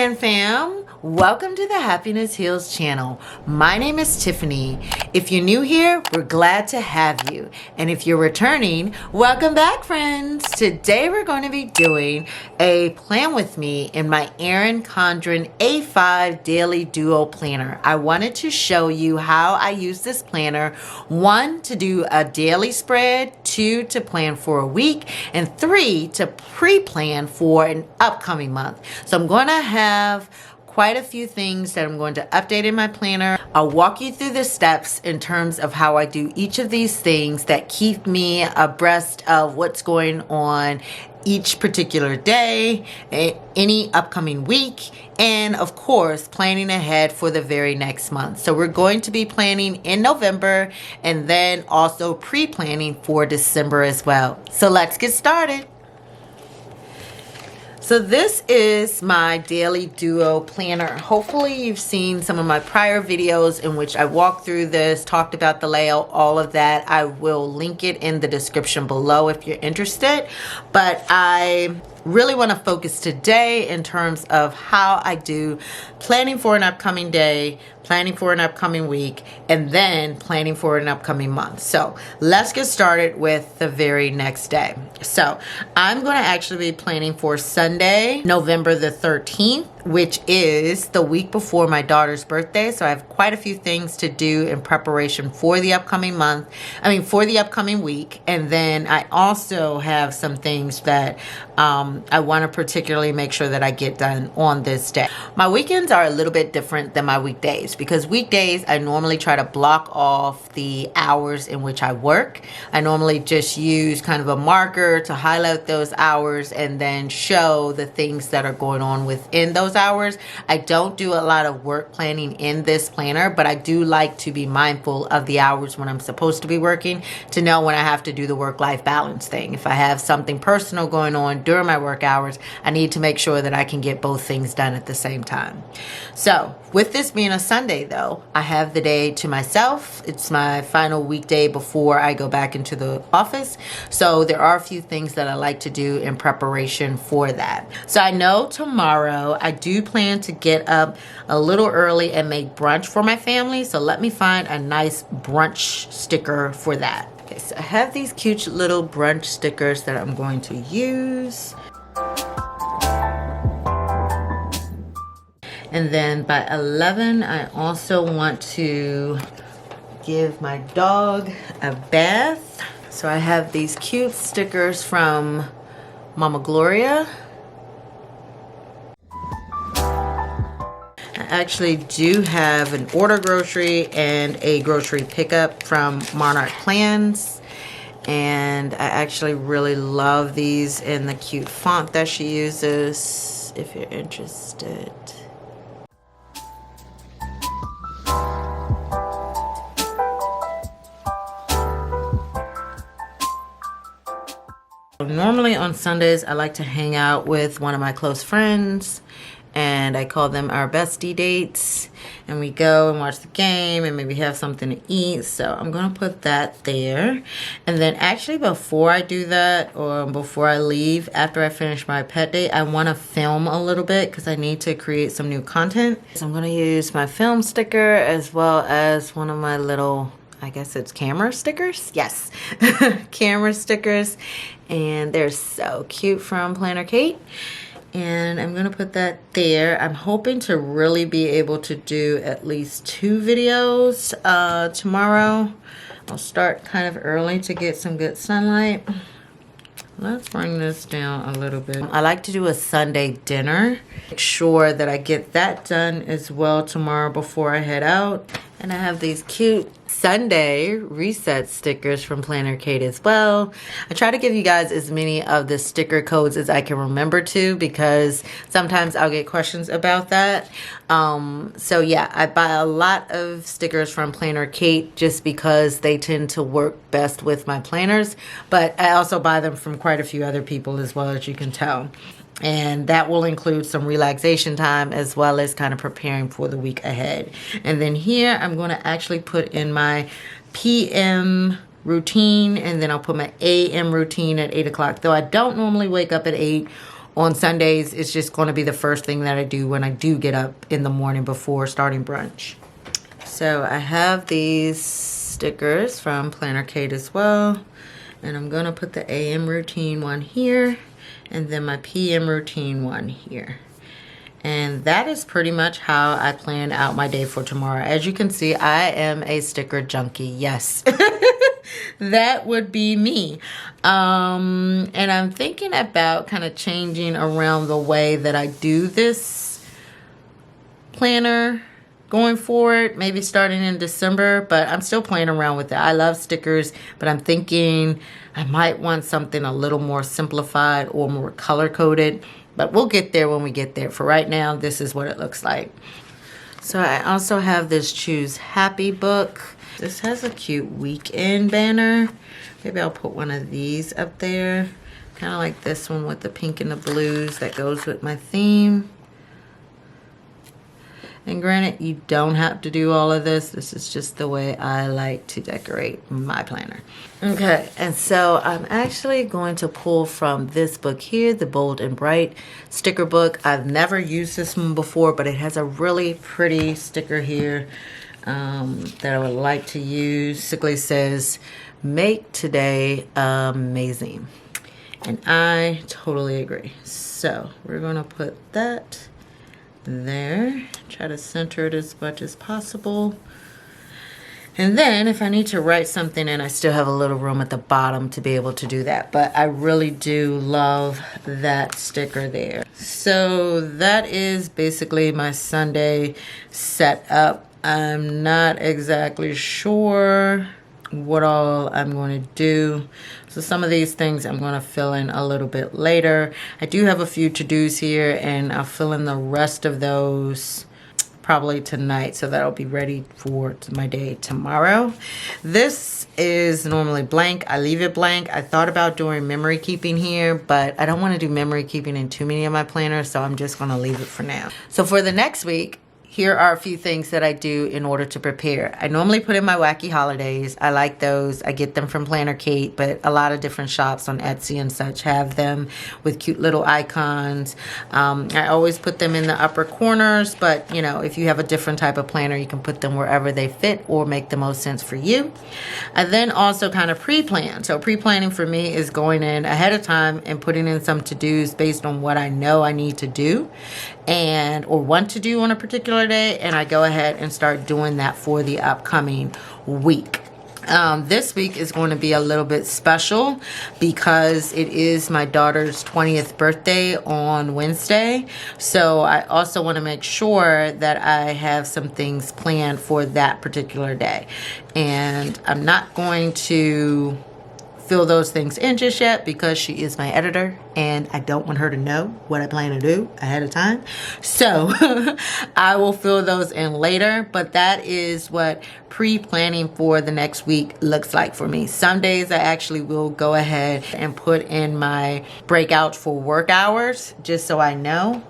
Plan fam, welcome to the Happiness Heals channel. My name is Tiffany. If you're new here, we're glad to have you. And if you're returning, welcome back, friends. Today we're going to be doing a plan with me in my Erin Condren A5 Daily Duo Planner. I wanted to show you how I use this planner. 1, to do a daily spread, 2, to plan for a week, and 3, to pre-plan for an upcoming month. So I'm going to have quite a few things that I'm going to update in my planner. I'll walk you through the steps in terms of how I do each of these things that keep me abreast of what's going on each particular day, any upcoming week, and of course planning ahead for the very next month. So we're going to be planning in November and then also pre-planning for December as well. So let's get started. So this is my daily duo planner. Hopefully you've seen some of my prior videos in which I walked through this, talked about the layout, all of that. I will link it in the description below if you're interested. But I really want to focus today in terms of how I do planning for an upcoming day, planning for an upcoming week, and then planning for an upcoming month. So let's get started with the very next day. So I'm going to actually be planning for Sunday, November the 13th, which is the week before my daughter's birthday. So I have quite a few things to do in preparation for the upcoming month. For the upcoming week. And then I also have some things that I want to particularly make sure that I get done on this day. My weekends are a little bit different than my weekdays because weekdays I normally try to block off the hours in which I work. I normally just use kind of a marker to highlight those hours and then show the things that are going on within those hours. I don't do a lot of work planning in this planner, but I do like to be mindful of the hours when I'm supposed to be working to know when I have to do the work-life balance thing. If I have something personal going on during my work hours, I need to make sure that I can get both things done at the same time. So with this being a Sunday though, I have the day to myself. It's my final weekday before I go back into the office. So there are a few things that I like to do in preparation for that. So I know tomorrow I do plan to get up a little early and make brunch for my family. So let me find a nice brunch sticker for that. Okay, so I have these cute little brunch stickers that I'm going to use. And then by 11, I also want to give my dog a bath. So I have these cute stickers from Mama Gloria. I actually do have an order grocery and a grocery pickup from Monarch Plans. And I actually really love these in the cute font that she uses, if you're interested. Normally on Sundays, I like to hang out with one of my close friends, and I call them our bestie dates, and we go and watch the game and maybe have something to eat. So I'm gonna put that there. And then actually before I do that, or before I leave, after I finish my pet date, I want to film a little bit because I need to create some new content. So I'm gonna use my film sticker as well as one of my little, I guess it's camera stickers? Yes, camera stickers. And they're so cute from Planner Kate. And I'm gonna put that there. I'm hoping to really be able to do at least 2 videos tomorrow. I'll start kind of early to get some good sunlight. Let's bring this down a little bit. I like to do a Sunday dinner. Make sure that I get that done as well tomorrow before I head out. And I have these cute Sunday reset stickers from Planner Kate as well. I try to give you guys as many of the sticker codes as I can remember to, because sometimes I'll get questions about that. So yeah, I buy a lot of stickers from Planner Kate just because they tend to work best with my planners, but I also buy them from quite a few other people as well, as you can tell. And that will include some relaxation time as well as kind of preparing for the week ahead. And then here I'm going to actually put in my PM routine, and then I'll put my AM routine at 8 o'clock. Though I don't normally wake up at 8 on Sundays, it's just going to be the first thing that I do when I do get up in the morning before starting brunch. So I have these stickers from Planner Kate as well. And I'm going to put the AM routine one here and then my PM routine one here. And that is pretty much how I plan out my day for tomorrow. As you can see, I am a sticker junkie. Yes, that would be me. And I'm thinking about kind of changing around the way that I do this planner going forward, maybe starting in December, but I'm still playing around with it. I love stickers, but I'm thinking I might want something a little more simplified or more color-coded, but we'll get there when we get there. For right now, this is what it looks like. So I also have this Choose Happy book. This has a cute weekend banner. Maybe I'll put one of these up there. Kind of like this one with the pink and the blues that goes with my theme. And granted, you don't have to do all of this. This is just the way I like to decorate my planner. Okay, and so I'm actually going to pull from this book here, the Bold and Bright sticker book. I've never used this one before, but it has a really pretty sticker here that I would like to use. Basically says, make today amazing. And I totally agree. So we're going to put that there. Try to center it as much as possible. And then if I need to write something in, I still have a little room at the bottom to be able to do that. But I really do love that sticker there. So that is basically my Sunday setup. I'm not exactly sure what all I'm going to do. So some of these things I'm going to fill in a little bit later. I do have a few to-dos here, and I'll fill in the rest of those probably tonight, so that'll be ready for my day tomorrow. This is normally blank. I leave it blank. I thought about doing memory keeping here, but I don't want to do memory keeping in too many of my planners, so I'm just going to leave it for now. So for the next week, here are a few things that I do in order to prepare. I normally put in my wacky holidays. I like those. I get them from Planner Kate, but a lot of different shops on Etsy and such have them with cute little icons. I always put them in the upper corners, but you know, if you have a different type of planner, you can put them wherever they fit or make the most sense for you. I then also kind of pre-plan. So pre-planning for me is going in ahead of time and putting in some to-dos based on what I know I need to do and or want to do on a particular day, and I go ahead and start doing that for the upcoming week. This week is going to be a little bit special because it is my daughter's 20th birthday on Wednesday. So I also want to make sure that I have some things planned for that particular day. And I'm not going to fill those things in just yet because she is my editor and I don't want her to know what I plan to do ahead of time. So I will fill those in later, but that is what pre-planning for the next week looks like for me. Some days I actually will go ahead and put in my breakouts for work hours just so I know.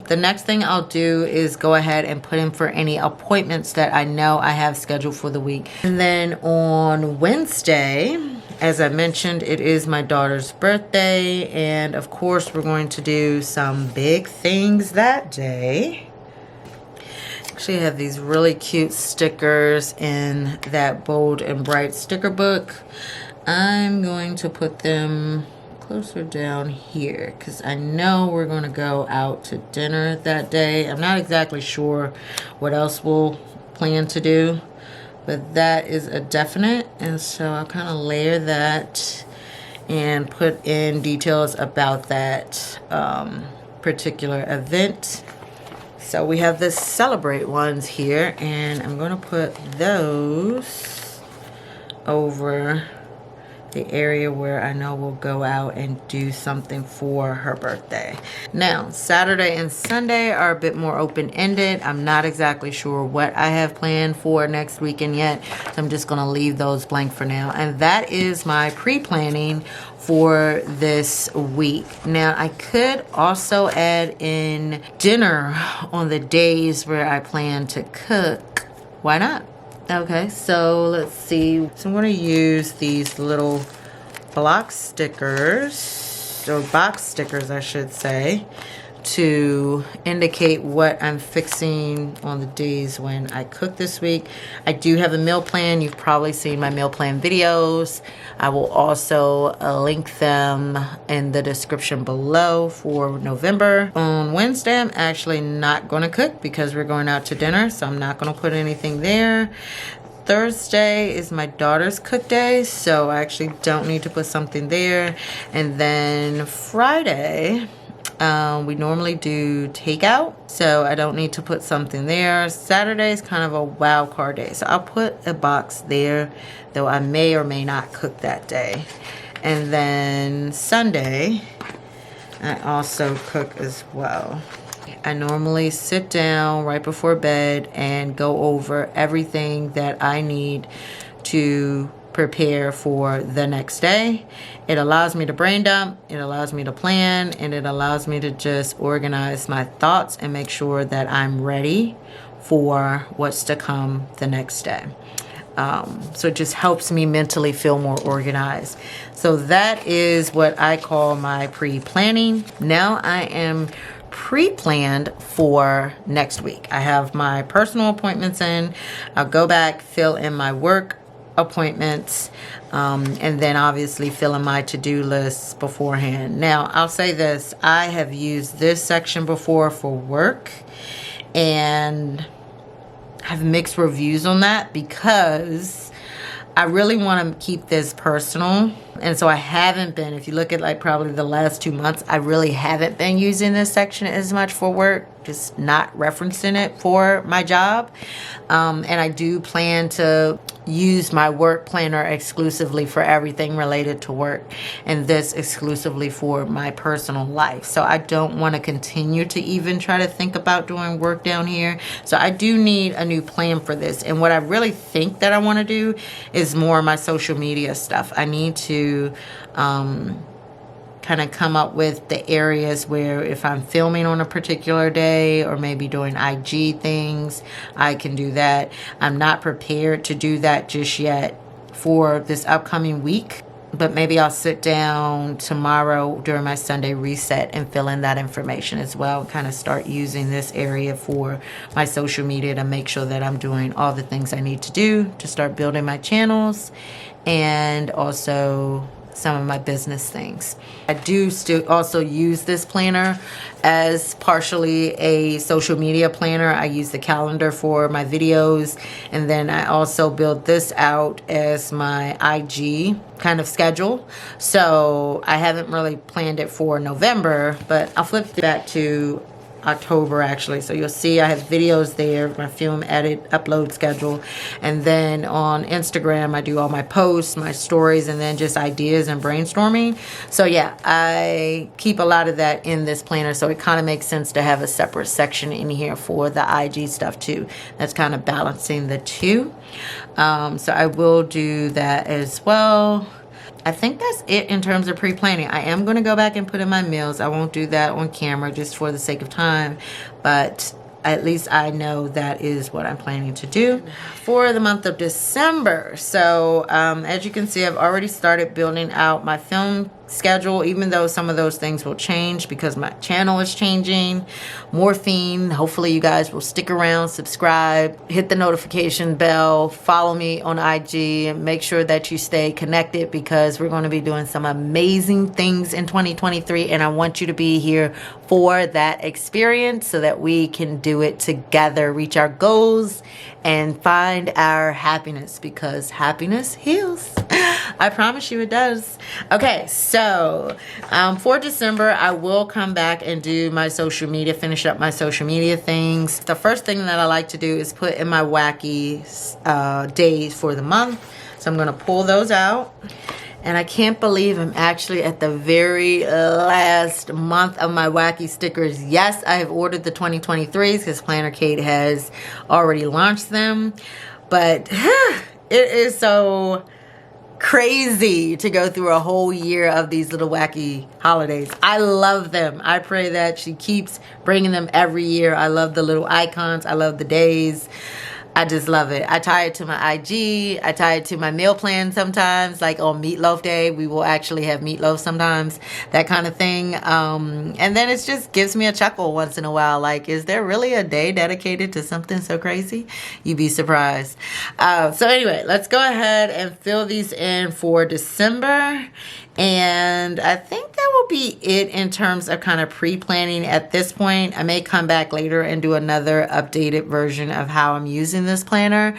The next thing I'll do is go ahead and put in for any appointments that I know I have scheduled for the week. And then on Wednesday, as I mentioned, it is my daughter's birthday. And of course, we're going to do some big things that day. Actually, I have these really cute stickers in that Bold and Bright sticker book. I'm going to put them closer down here because I know we're going to go out to dinner that day. I'm not exactly sure what else we'll plan to do, but that is a definite. And so I'll kind of layer that and put in details about that particular event. So we have the celebrate ones here, and I'm going to put those over the area where I know we'll go out and do something for her birthday. Now, Saturday and Sunday are a bit more open-ended. I'm not exactly sure what I have planned for next weekend yet, so I'm just going to leave those blank for now. And that is my pre-planning for this week. Now, I could also add in dinner on the days where I plan to cook. Why not? Okay, so let's see. So I'm going to use these little block stickers, or box stickers I should say, to indicate what I'm fixing on the days when I cook this week. I do have a meal plan. You've probably seen my meal plan videos. I will also link them in the description below for November. On Wednesday, I'm actually not going to cook because we're going out to dinner, so I'm not going to put anything there. Thursday is my daughter's cook day, so I actually don't need to put something there. And then Friday, we normally do takeout, so I don't need to put something there. Saturday is kind of a wild card day, so I'll put a box there, though I may or may not cook that day. And then Sunday, I also cook as well. I normally sit down right before bed and go over everything that I need to prepare for the next day. It allows me to brain dump, it allows me to plan, and it allows me to just organize my thoughts and make sure that I'm ready for what's to come the next day. So it just helps me mentally feel more organized. So that is what I call my pre-planning. Now I am pre-planned for next week. I have my personal appointments in. I'll go back, fill in my work appointments, and then obviously fill in my to-do lists beforehand. Now, I'll say this. I have used this section before for work, and I have mixed reviews on that because I really want to keep this personal. And so I haven't been, if you look at like probably the last 2 months, I really haven't been using this section as much for work, just not referencing it for my job. And I do plan to use my work planner exclusively for everything related to work, and this exclusively for my personal life. So I don't want to continue to even try to think about doing work down here. So I do need a new plan for this. And what I really think that I want to do is more my social media stuff. I need to kind of come up with the areas where if I'm filming on a particular day or maybe doing IG things, I can do that. I'm not prepared to do that just yet for this upcoming week, but maybe I'll sit down tomorrow during my Sunday reset and fill in that information as well. Kind of start using this area for my social media to make sure that I'm doing all the things I need to do to start building my channels, and also some of my business things. I do still also use this planner as partially a social media planner. I use the calendar for my videos, and then I also build this out as my IG kind of schedule. So I haven't really planned it for November, but I'll flip it back to October actually. So you'll see I have videos there, my film edit upload schedule, and then on Instagram I do all my posts, my stories, and then just ideas and brainstorming. So yeah, I keep a lot of that in this planner, so it kind of makes sense to have a separate section in here for the IG stuff too. That's kind of balancing the two. So I will do that as well. I think that's it in terms of pre-planning. I am going to go back and put in my meals. I won't do that on camera just for the sake of time, but at least I know that is what I'm planning to do for the month of December. So as you can see, I've already started building out my film schedule, even though some of those things will change because my channel is changing. Morphine, hopefully you guys will stick around, subscribe, hit the notification bell, follow me on IG, and make sure that you stay connected because we're going to be doing some amazing things in 2023, and I want you to be here for that experience so that we can do it together, reach our goals, and find our happiness, because happiness heals. I promise you it does. Okay, so for December, I will come back and do my social media, finish up my social media things. The first thing that I like to do is put in my wacky days for the month. So I'm going to pull those out. And I can't believe I'm actually at the very last month of my wacky stickers. Yes, I have ordered the 2023s because Planner Kate has already launched them. But it is so crazy to go through a whole year of these little wacky holidays. I love them. I pray that she keeps bringing them every year. I love the little icons. I love the days. I just love it. I tie it to my IG. I tie it to my meal plan sometimes. Like on meatloaf day, we will actually have meatloaf sometimes, that kind of thing. And then it just gives me a chuckle once in a while. Like, is there really a day dedicated to something so crazy? You'd be surprised. So anyway, let's go ahead and fill these in for December. And I think that will be it in terms of kind of pre-planning at this point. I may come back later and do another updated version of how I'm using this planner,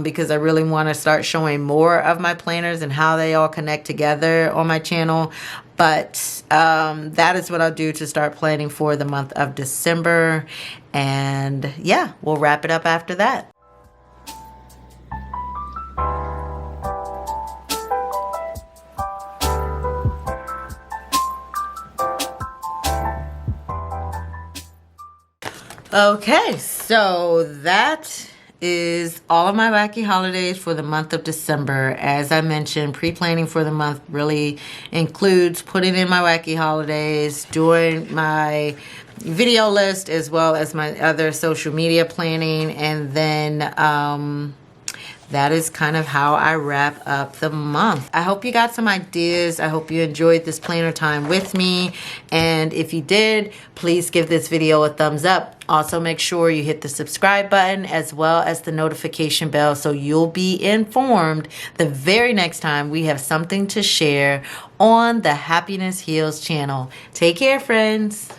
because I really want to start showing more of my planners and how they all connect together on my channel. But that is what I'll do to start planning for the month of December. And yeah, we'll wrap it up after that. Okay, so that is all of my wacky holidays for the month of December. As I mentioned, pre-planning for the month really includes putting in my wacky holidays, doing my video list, as well as my other social media planning, and then that is kind of how I wrap up the month. I hope you got some ideas. I hope you enjoyed this planner time with me. And if you did, please give this video a thumbs up. Also, make sure you hit the subscribe button as well as the notification bell so you'll be informed the very next time we have something to share on the Happiness Heals channel. Take care, friends.